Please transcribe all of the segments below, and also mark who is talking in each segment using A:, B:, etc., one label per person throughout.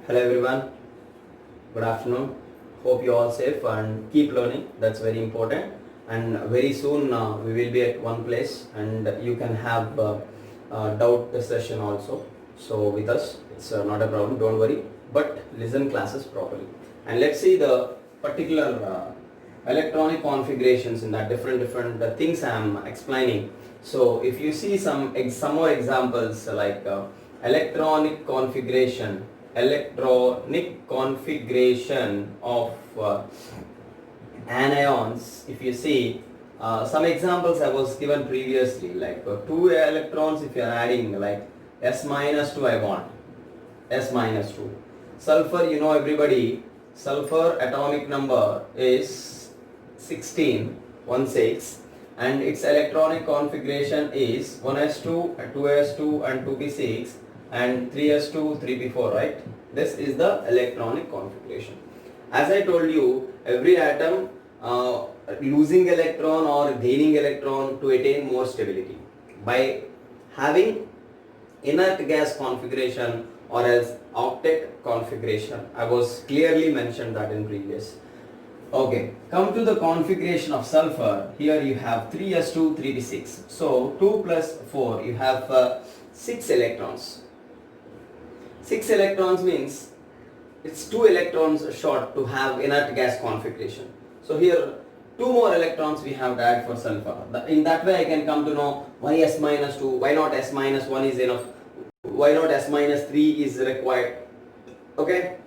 A: Hello everyone, good afternoon. Hope you all safe and keep learning. That's very important. And very soon we will be at one place, and you can have doubt session also. So with us, it's not a problem. Don't worry. But listen classes properly. And let's see the particular electronic configurations in that different things I am explaining. So if you see some more examples like electronic configuration of anions. If you see some examples I was given previously, like 2 electrons if you are adding, like S minus 2 I want, S minus 2. Sulfur, you know everybody, sulfur atomic number is 16, 16, and its electronic configuration is 1s2, 2s2 and 2p6 and 3s2, 3p4, right? This is the electronic configuration. As I told you, every atom losing electron or gaining electron to attain more stability by having inert gas configuration or else octet configuration. I was clearly mentioned that in previous. Okay, come to the configuration of sulfur. Here you have 3s2, 3p6. So 2 plus 4, you have 6 electrons. 6 electrons means it's 2 electrons short to have inert gas configuration. So here 2 more electrons we have to add for sulfur. In that way I can come to know why S minus 2, why not S minus 1 is enough, why not S minus 3 is required. Okay,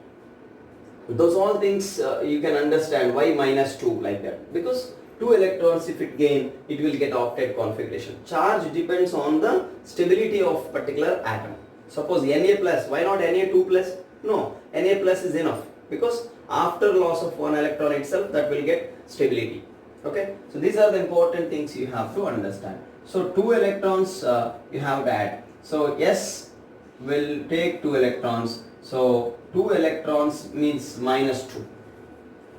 A: those all things you can understand why minus 2 like that, because 2 electrons if it gain, it will get octet configuration. Charge depends on the stability of particular atom. Suppose Na plus, why not Na2 plus? No, Na plus is enough, because after loss of one electron itself that will get stability. Okay, so these are the important things you have to understand. So 2 electrons you have to add. So S will take 2 electrons. So 2 electrons means minus 2.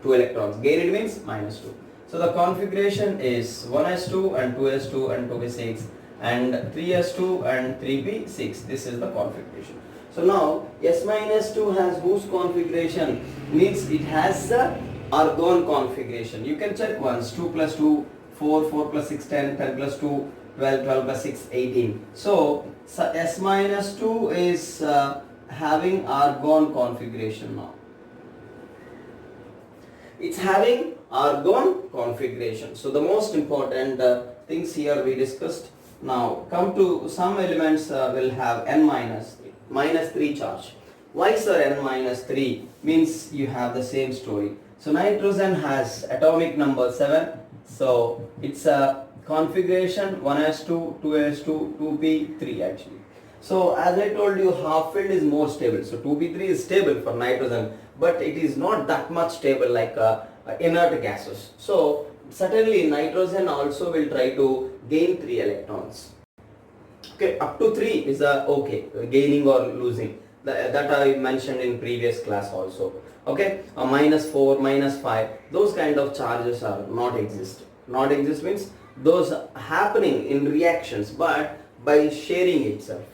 A: 2 electrons gained means minus 2. So the configuration is 1s2 and 2s2 and 2p6 and 3s2 and 3p6. This is the configuration. So now S minus 2 has whose configuration? Means it has the argon configuration. You can check once. 2 plus 2, 4, 4 plus 6, 10, 10 plus 2, 12, 12 plus 6, 18. So S minus 2 is having argon configuration now. It's having argon configuration. So the most important things here we discussed. Now come to some elements will have N minus 3, minus 3 charge. Why sir N minus 3? Means you have the same story. So nitrogen has atomic number 7. So it's a configuration 1s2, 2s2, 2p3 actually. So as I told you, half filled is more stable. So 2p3 is stable for nitrogen, but it is not that much stable like inert gases. So certainly nitrogen also will try to gain 3 electrons. Okay, up to 3 is okay, gaining or losing. That I mentioned in previous class also. Okay, minus 4, minus 5, those kind of charges are not exist. Not exist means those happening in reactions, but by sharing itself.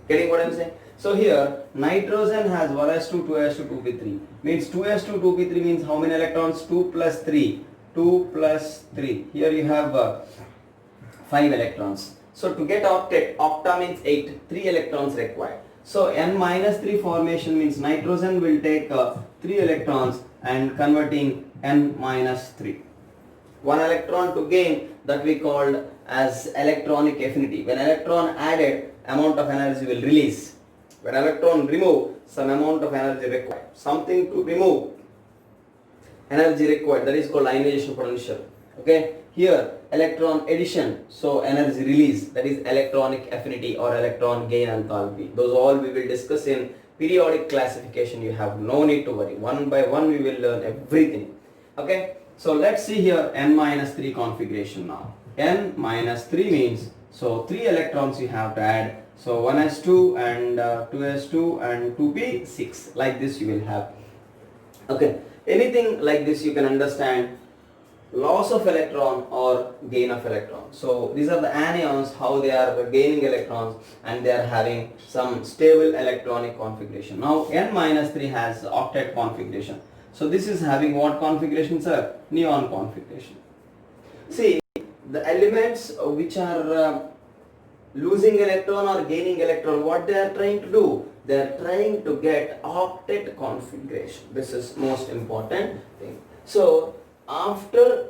A: Getting what I am saying? So here nitrogen has 1s2, 2s2, 2p3. Means 2s2, 2p3 means how many electrons? 2 plus 3. 2 plus 3. Here you have 5 electrons. So to get octet, octa means 8. 3 electrons required. So N minus 3 formation means nitrogen will take 3 electrons and converting N minus 3. 1 electron to gain, that we called as electronic affinity. When electron added, amount of energy will release. When electron remove, some amount of energy required. Something to remove, energy required, that is called ionization potential. Okay, here electron addition, so energy release, that is electronic affinity or electron gain enthalpy. Those all we will discuss in periodic classification. You have no need to worry. One by one we will learn everything. Okay, so let's see here N minus 3 configuration now. N minus 3 means, so 3 electrons you have to add. So 1s2 and 2s2 and 2p6, like this you will have. Okay, anything like this you can understand. loss of electron or gain of electron. So these are the anions, how they are gaining electrons and they are having some stable electronic configuration. Now n minus 3 has octet configuration. So this is having what configuration, sir? Neon configuration. See, the elements which are losing electron or gaining electron, what they are trying to do? They are trying to get octet configuration. This is most important thing. So after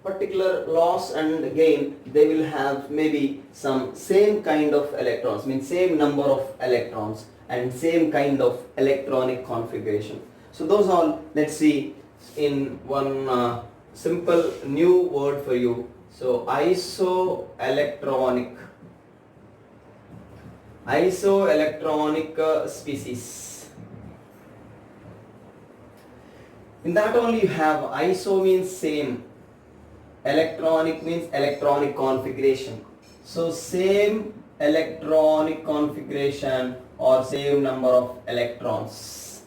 A: particular loss and gain, they will have maybe some same kind of electrons, means same number of electrons and same kind of electronic configuration. So those all, let's see in one simple new word for you. So isoelectronic species. In that only you have iso means same, electronic means electronic configuration. So same electronic configuration or same number of electrons.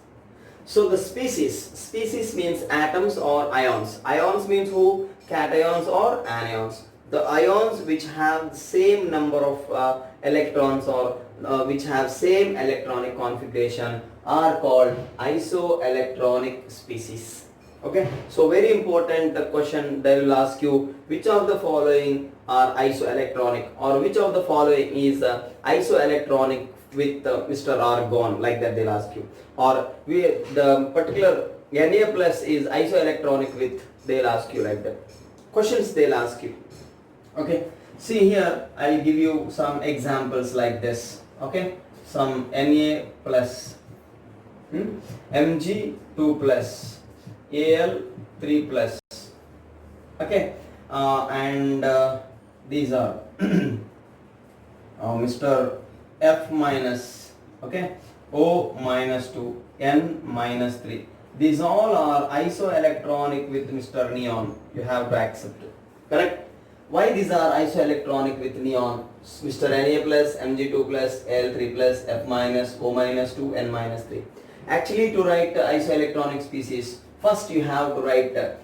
A: So the species means atoms or ions. Ions means who? Cations or anions. The ions which have the same number of electrons or which have same electronic configuration are called isoelectronic species. Okay, so very important question, they will ask you which of the following are isoelectronic or which of the following is isoelectronic with Mr. Argon, like that they'll ask you, or the particular Na plus is isoelectronic with, they'll ask you like that. Questions they'll ask you. Okay, see here I'll give you some examples like this. Okay, some Na plus, Mg2 plus, Al 3 plus. Okay, and these are Mr. F minus, okay, O minus 2, N minus 3. These all are isoelectronic with Mr. Neon. You have to accept it. Correct? Why these are isoelectronic with neon? Mr. Na plus, Mg2 plus, Al3 plus, F minus, O minus 2, N minus 3. Actually, to write isoelectronic species, first you have to write their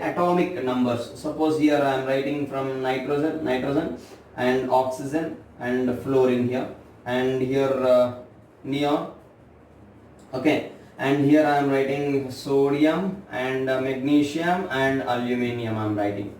A: atomic numbers. Suppose here I am writing from nitrogen and oxygen and fluorine here, and here neon. Okay, and here I am writing sodium and magnesium and aluminium I am writing.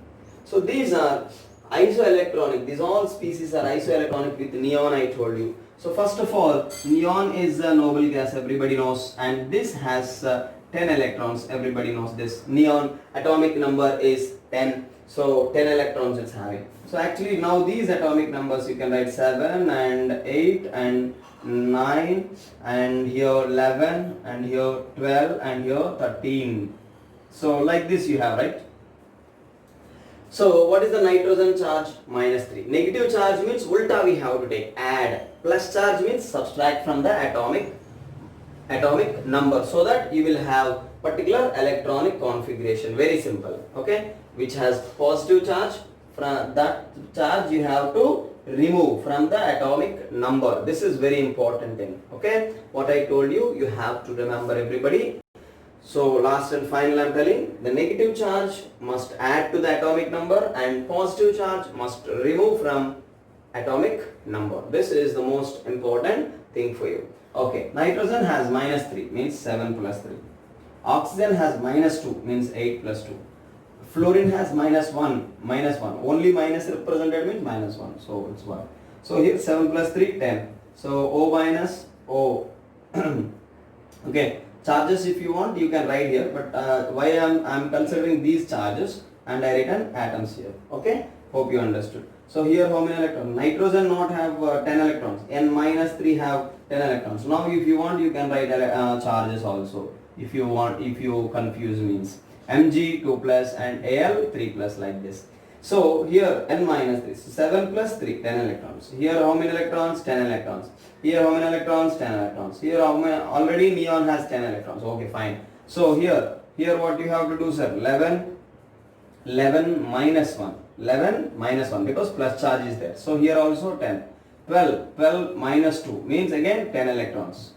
A: So these are isoelectronic. These all species are isoelectronic with neon, I told you. So first of all, neon is a noble gas, everybody knows, and this has 10 electrons, everybody knows this. Neon atomic number is 10, so 10 electrons it's having. So actually now these atomic numbers you can write 7 and 8 and 9 and here 11 and here 12 and here 13. So like this you have, right? So what is the nitrogen charge? Minus 3. Negative charge means ulta we have to take, add. Plus charge means subtract from the atomic number, so that you will have particular electronic configuration. Very simple. Okay, which has positive charge, from that charge you have to remove from the atomic number. This is very important thing. Okay, what I told you, you have to remember, everybody. So last and final I am telling, the negative charge must add to the atomic number and positive charge must remove from atomic number. This is the most important thing for you. Okay, nitrogen has minus 3 means 7 plus 3. Oxygen has minus 2 means 8 plus 2. Fluorine has minus 1, only minus represented means minus 1, so it's 1. So here 7 plus 3, 10. So O minus O. Okay, charges if you want you can write here, but why I am considering these charges and I written atoms here. Okay, hope you understood. So here how many electrons? Nitrogen not have 10 electrons, N minus 3 have 10 electrons. Now if you want you can write charges also, if you want, if you confuse means. Mg 2 plus and Al 3 plus, like this. So here N minus 3, so 7 plus 3, 10 electrons. Here how many electrons? 10 electrons. Here how many electrons? 10 electrons. Here how many? Already neon has 10 electrons. Okay, fine. So here what you have to do, sir? 11 minus 1. 11 minus 1 because plus charge is there. So here also 10. 12 minus 2 means again 10 electrons.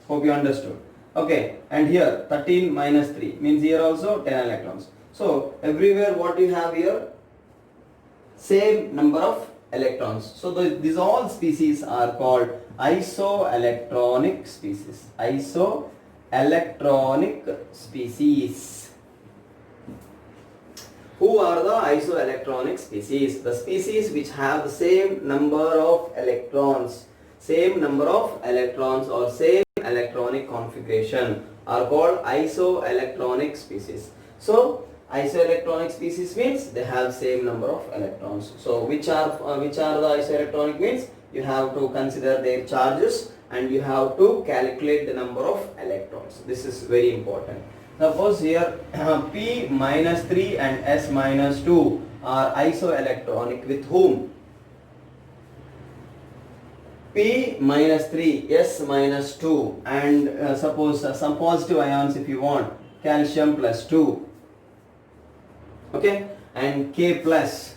A: Hope you understood. Okay, and here 13 minus 3 means here also 10 electrons. So everywhere what you have here, same number of electrons. So these all species are called isoelectronic species. Isoelectronic species. Who are the isoelectronic species? The species which have the same number of electrons, or same electronic configuration are called isoelectronic species. So isoelectronic species means they have same number of electrons. So which are the isoelectronic means you have to consider their charges and you have to calculate the number of electrons. This is very important. Suppose here P minus 3 and S minus 2 are isoelectronic with whom? P minus 3, S minus 2, and suppose some positive ions if you want, calcium plus 2, okay, and K plus.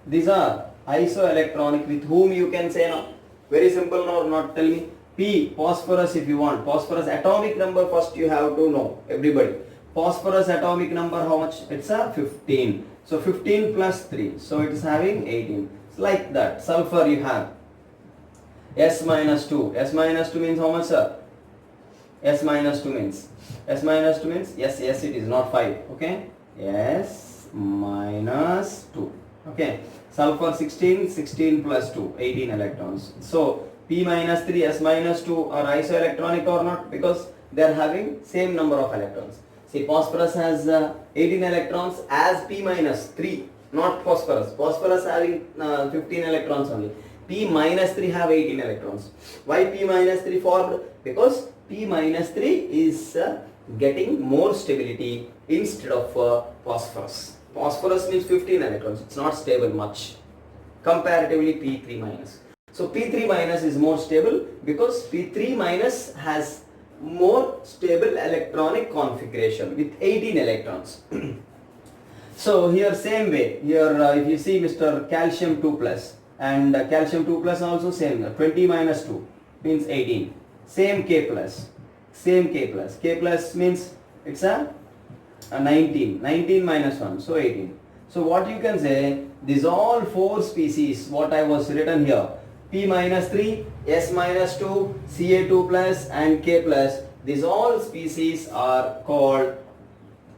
A: These are isoelectronic with whom you can say now. Very simple now, not tell me. P, phosphorus if you want. Phosphorus atomic number first you have to know, everybody. Phosphorus atomic number how much? It's a 15. So 15 plus 3. So it is having 18. It's like that. Sulfur you have. S minus 2. S minus 2 means how much, sir? S minus 2 means? Yes, it is not 5. Okay. S minus 2. Okay. Sulfur 16 plus 2. 18 electrons. So P minus 3, S minus 2 are isoelectronic or not? Because they are having same number of electrons. See, phosphorus has 18 electrons as P minus 3, not phosphorus. Phosphorus having 15 electrons only. P minus 3 have 18 electrons. Why P minus 3 formed? Because P minus 3 is getting more stability instead of phosphorus. Phosphorus means 15 electrons. It's not stable much. Comparatively P3 minus. So P3 minus is more stable because P3 minus has more stable electronic configuration with 18 electrons. So here same way, here if you see Mr. calcium 2 plus and calcium 2 plus also same, 20 minus 2 means 18. Same K plus. K plus means it's a 19 minus 1, so 18. So what you can say, these all four species what I was written here, P minus 3, S minus 2, Ca2 plus and K plus, these all species are called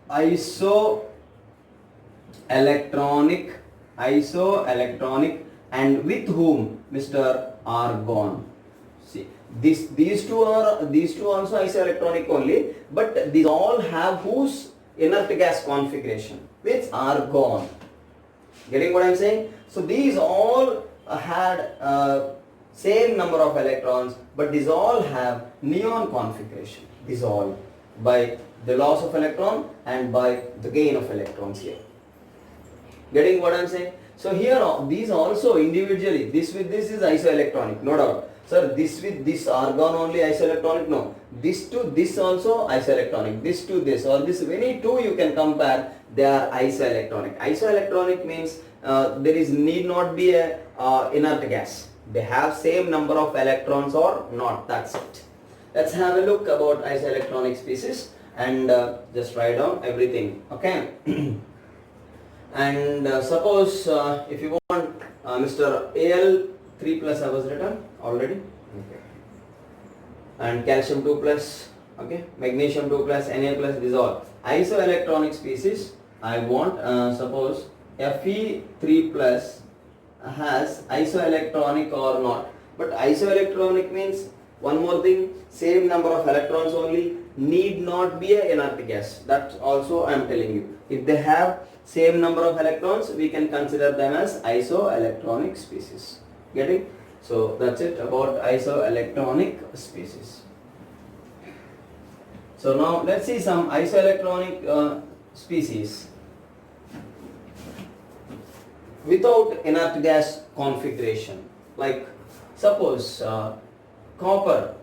A: isoelectronic and with whom? Mr. Argon. See, these two also isoelectronic only, but these all have whose inert gas configuration? Means argon. Getting what I am saying? So these all had same number of electrons, but these all have neon configuration. These all by the loss of electron and by the gain of electrons here. Getting what I am saying? So here these also individually, this with this is isoelectronic, no doubt. Sir, this with this argon only isoelectronic? No. This to this also isoelectronic. This to this or this, any two you can compare, they are isoelectronic. Isoelectronic means there is need not be a inert gas. They have same number of electrons or not. That's it. Let's have a look about isoelectronic species and just write down everything. Okay. And suppose if you want Mr. Al3 plus I was written already. Okay. And calcium 2 plus, okay, magnesium 2 plus, Na plus, these all isoelectronic species. I want suppose Fe3 plus has isoelectronic or not. But isoelectronic means one more thing, same number of electrons only, need not be a inert gas. That also I am telling you. If they have same number of electrons, we can consider them as isoelectronic species. Getting? So that's it about isoelectronic species. So now let's see some isoelectronic species without inert gas configuration. Like suppose copper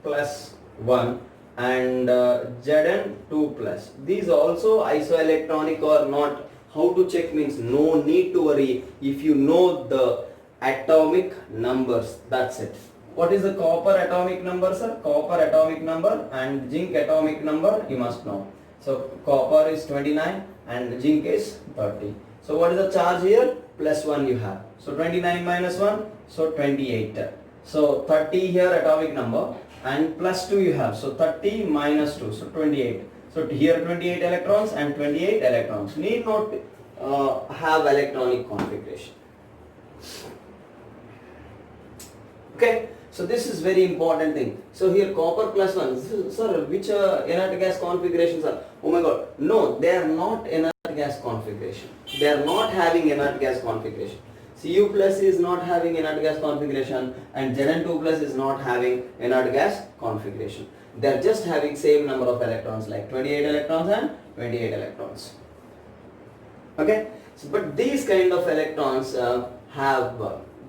A: plus 1 and Zn 2 plus. These also isoelectronic or not. How to check means no need to worry if you know the atomic numbers. That's it. What is the copper atomic number, sir? Copper atomic number and zinc atomic number you must know. So copper is 29 and zinc is 30. So what is the charge here? Plus 1 you have. So 29 minus 1, so 28. So 30 here atomic number and plus 2 you have. So 30 minus 2, so 28. So here 28 electrons and 28 electrons. Need not have electronic configuration. Okay. So this is very important thing. So here copper plus 1. Sir, which inert gas configurations are? Oh my god. No, they are not inert gas configuration. They are not having inert gas configuration. Cu plus is not having inert gas configuration and Zn2 plus is not having inert gas configuration. They are just having same number of electrons like 28 electrons and 28 electrons. Okay. So, but these kind of electrons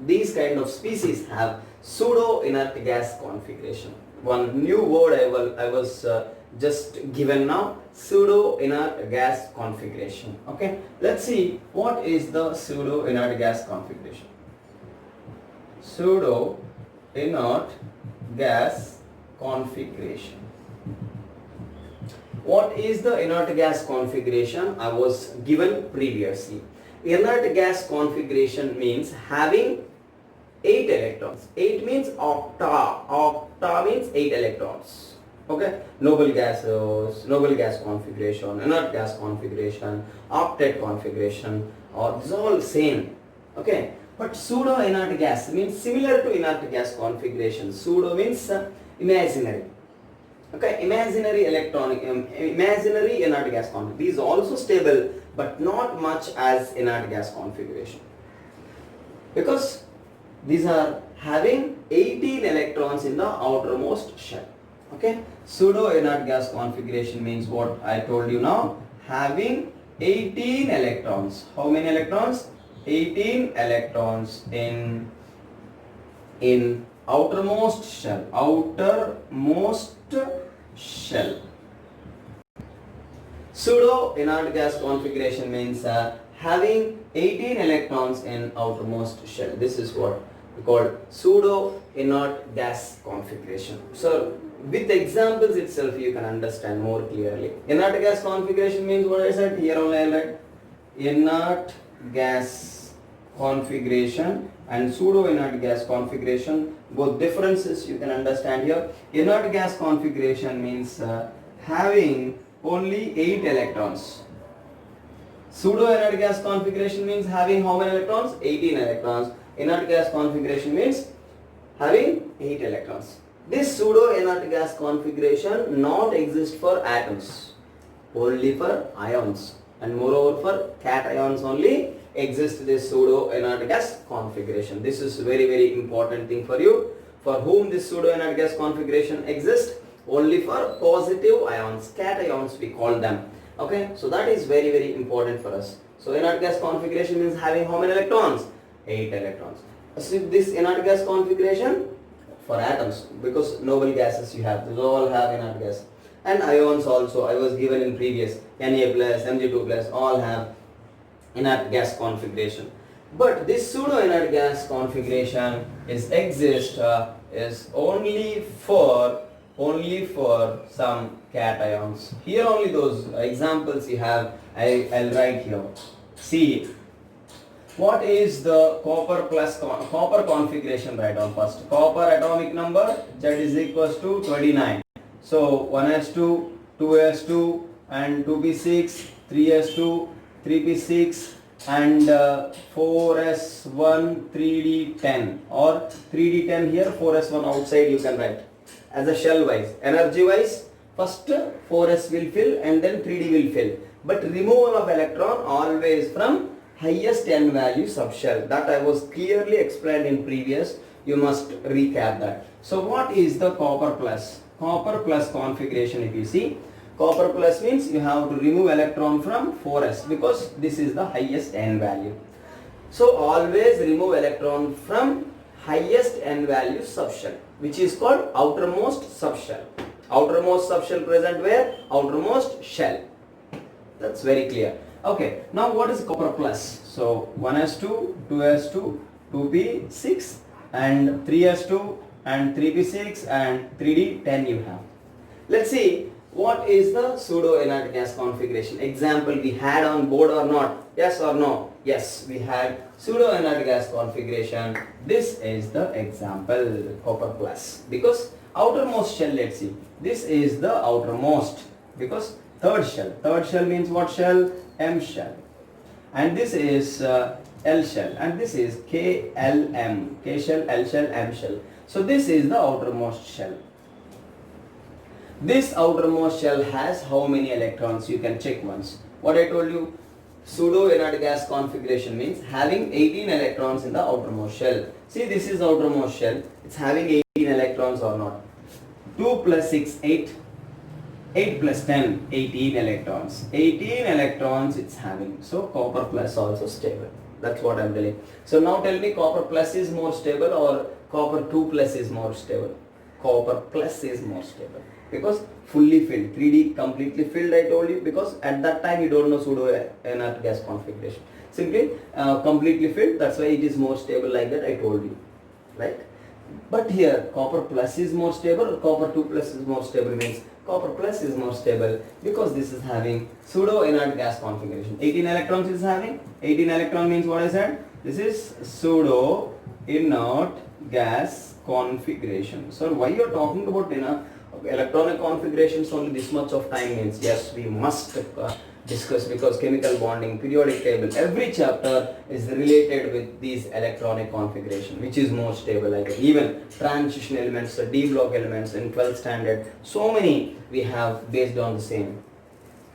A: these kind of species have pseudo inert gas configuration. One new word I was just given now, pseudo inert gas configuration. Okay, let's see what is the pseudo inert gas configuration. Pseudo inert gas configuration. What is the inert gas configuration? I was given previously. Inert gas configuration means having 8 electrons. 8 means octa. Octa means 8 electrons. Okay. Noble gases, noble gas configuration, inert gas configuration, octet configuration, or this is all same. Okay. But pseudo inert gas means similar to inert gas configuration. Pseudo means imaginary. Okay. Imaginary imaginary inert gas configuration. These are also stable, but not much as inert gas configuration. Because these are having 18 electrons in the outermost shell. Okay. Pseudo inert gas configuration means what I told you now. Having 18 electrons. How many electrons? 18 electrons in outermost shell. Outermost shell. Pseudo inert gas configuration means having 18 electrons in outermost shell. This is what we call pseudo inert gas configuration. So with examples itself you can understand more clearly. Inert gas configuration means what I said here only I write inert gas configuration and pseudo inert gas configuration. Both differences you can understand here. Inert gas configuration means having only 8 electrons. Pseudo inert gas configuration means having how many electrons? 18 electrons. Inert gas configuration means having 8 electrons. This pseudo inert gas configuration not exist for atoms, only for ions, and moreover for cations only exist this pseudo inert gas configuration. This is very important thing for you. For whom this pseudo inert gas configuration exists? Only for positive ions, cations we call them. Okay, so that is very important for us. So inert gas configuration means having how many electrons? 8 electrons. So this inert gas configuration for atoms, because noble gases you have, these all have inert gas, and ions also I was given in previous, Na plus, Mg2 plus, all have inert gas configuration. But this pseudo inert gas configuration is only for some cations. Here only those examples you have, I'll write here. See, what is the copper configuration? Write down first. Copper atomic number Z is equals to 29. So 1s2, 2s2 and 2p6, 3s2, 3p6 and 4s1, 3d10 or 3d10 here, 4s1 outside you can write. As a shell wise, energy wise, first 4s will fill and then 3d will fill. But removal of electron always from highest n value subshell. That I was clearly explained in previous. You must recap that. So what is the copper plus? Copper plus configuration, if you see, copper plus means you have to remove electron from 4s because this is the highest n value. So always remove electron from highest n value subshell, which is called outermost subshell. Outermost subshell present where? Outermost shell. That's very clear. Okay, now what is copper plus? So 1s2, 2s2, 2p6 and 3s2 and 3p6 and 3d10 you have. Let's see What is the pseudo inert gas configuration? Example we had on board or not? Yes or no? Yes, we had pseudo inert gas configuration. This is the example, copper plus. Because outermost shell, let's see. This is the outermost. Because third shell. Third shell means what shell? M shell. And this is L shell. And this is KLM. K shell, L shell, M shell. So this is the outermost shell. This outermost shell has how many electrons? You can check once. What I told you, pseudo inert gas configuration means having 18 electrons in the outermost shell. See, this is outermost shell. It's having 18 electrons or not. 2 plus 6, 8. 8 plus 10, 18 electrons. 18 electrons it's having. So copper plus also stable. That's what I'm telling. So now tell me, copper plus is more stable or copper 2 plus is more stable? Copper plus is more stable. Because fully filled, 3D completely filled, I told you, because at that time you don't know pseudo inert gas configuration. Simply completely filled, that's why it is more stable, like that I told you, right? But here copper plus is more stable, copper 2 plus is more stable, means copper plus is more stable because this is having pseudo inert gas configuration. 18 electrons is having, 18 electron means what I said, this is pseudo inert gas configuration. So why you are talking about electronic configurations only this much of time means yes, we must discuss, because chemical bonding, periodic table, every chapter is related with these electronic configuration, which is more stable. Like even transition elements, D block elements in 12th standard, so many we have based on the same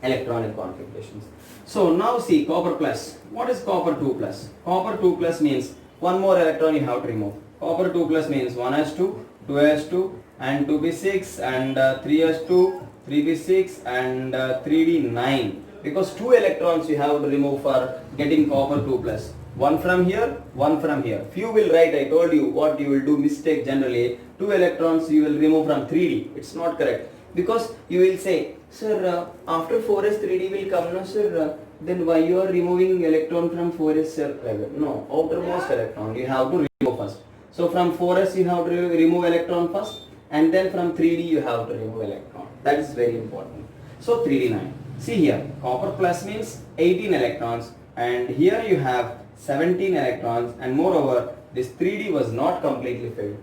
A: electronic configurations. So now see copper plus. What is copper 2 plus? Copper 2 plus means one more electron you have to remove. Copper 2 plus means 1s2, 2s2 and 2p6 and 3s2, 3p6 and 3d9. Because 2 electrons you have to remove for getting copper 2 plus. One from here, one from here. Few will write, I told you what you will do mistake generally. 2 electrons you will remove from 3d. It's not correct. Because you will say, sir, after 4s 3d will come, no sir, then why you are removing electron from 4s sir? No, outermost electron you have to remove first. So from 4s you have to remove electron first, and then from 3d you have to remove electron. That is very important. So 3d9. See here, copper plus means 18 electrons, and here you have 17 electrons, and moreover this 3d was not completely filled.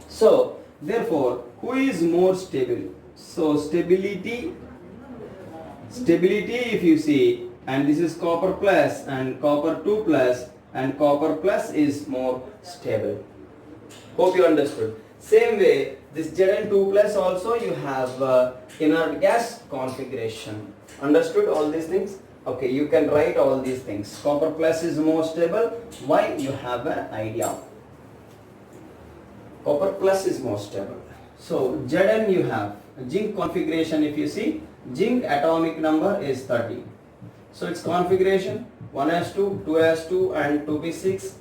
A: So therefore, who is more stable? So stability if you see, and this is copper plus and copper 2 plus, and copper plus is more stable. Hope you understood. Same way, this Zn2 plus also you have inert gas configuration. Understood all these things? Okay, you can write all these things. Copper plus is more stable. Why? You have an idea. Copper plus is more stable. So Zn you have zinc configuration. If you see, zinc atomic number is 30. So its configuration 1s2, 2s2 and 2p6,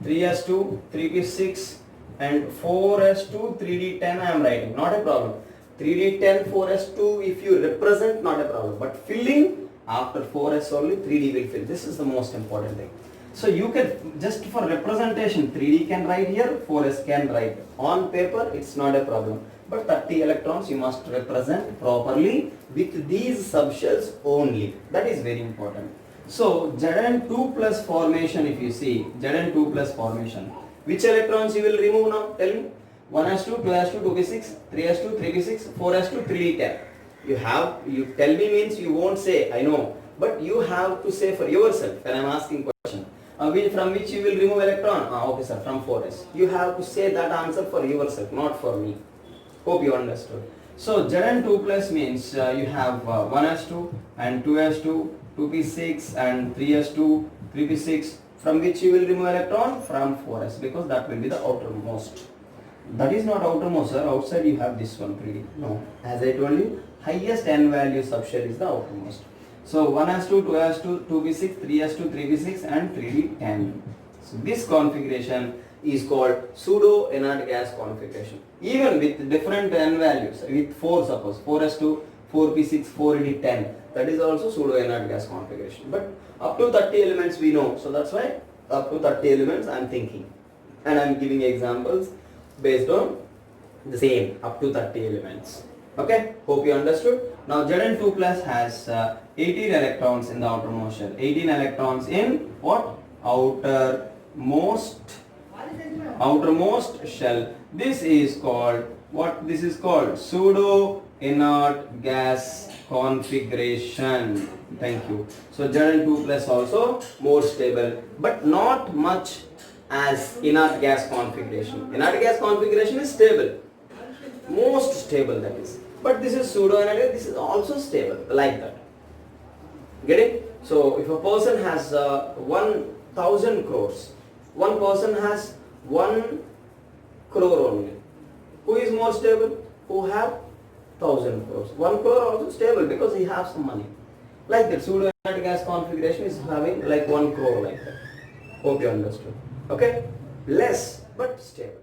A: 3s2, 3p6 and 4s2, 3d10 I am writing, not a problem. 3d10, 4s2 if you represent, not a problem. But filling after 4s only 3d will fill. This is the most important thing. So you can, just for representation, 3d can write here, 4s can write. On paper it's not a problem. But 30 electrons you must represent properly with these subshells only. That is very important. So Zn2 plus formation, if you see, Zn2 plus formation, which electrons you will remove now? Tell me. 1s2, 2s2, 2p6, 3s2, 3p6, 4s2, 3d10. You tell me means you won't say, I know. But you have to say for yourself when I am asking question. From which you will remove electron? Okay sir, from 4s. You have to say that answer for yourself, not for me. Hope you understood. So Zn2 plus means you have 1s2 and 2s2, 2p6 and 3s2, 3p6, from which you will remove electron from 4s, because that will be the outermost. That is not outermost sir, outside you have this one 3D. No, as I told you, highest n value subshell is the outermost. So 1s2, 2s2, 2p6, 3s2, 3p6 and 3d10. So this configuration is called pseudo inert gas configuration. Even with different n values, with 4 suppose, 4s2, 4p6, 4d10, that is also pseudo inert gas configuration. But up to 30 elements we know, so that's why up to 30 elements I am thinking. And I am giving examples based on the same, up to 30 elements. Okay, hope you understood. Now Zn2 plus has 18 electrons in the outermost shell. 18 electrons in what? Outermost shell. This is called what? This is called pseudo inert gas configuration. Thank you. So Zn2 plus also more stable, but not much as inert gas configuration. Inert gas configuration is stable, most stable, that is. But this is pseudo inert. This is also stable, like that. Get it? So if a person has 1,000 crores, one person has 1 crore only. Who is more stable? Who have 1,000 crores. 1 crore also stable because he has some money. Like that, pseudo inert gas configuration is having like 1 crore, like that. Hope you understood. Okay? Less but stable.